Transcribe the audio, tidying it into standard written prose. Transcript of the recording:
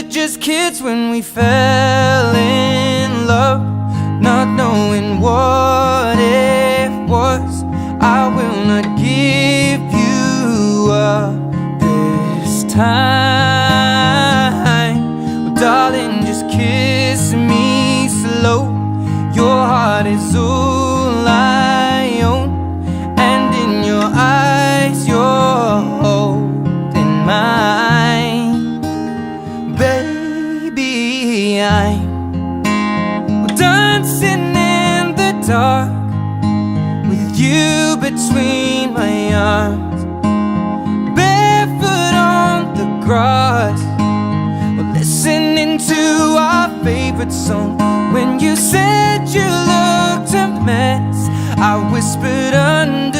were just kids when we fell in love, not knowing what it was. I will not give you up this time. Well, darling, just kiss me slow. Your heart is all I own, and in your eyes you're holding mine. Baby, I'm dancing in the dark with you between my arms, barefoot on the grass. We're listening to our favorite song. When you said you looked a mess, I whispered under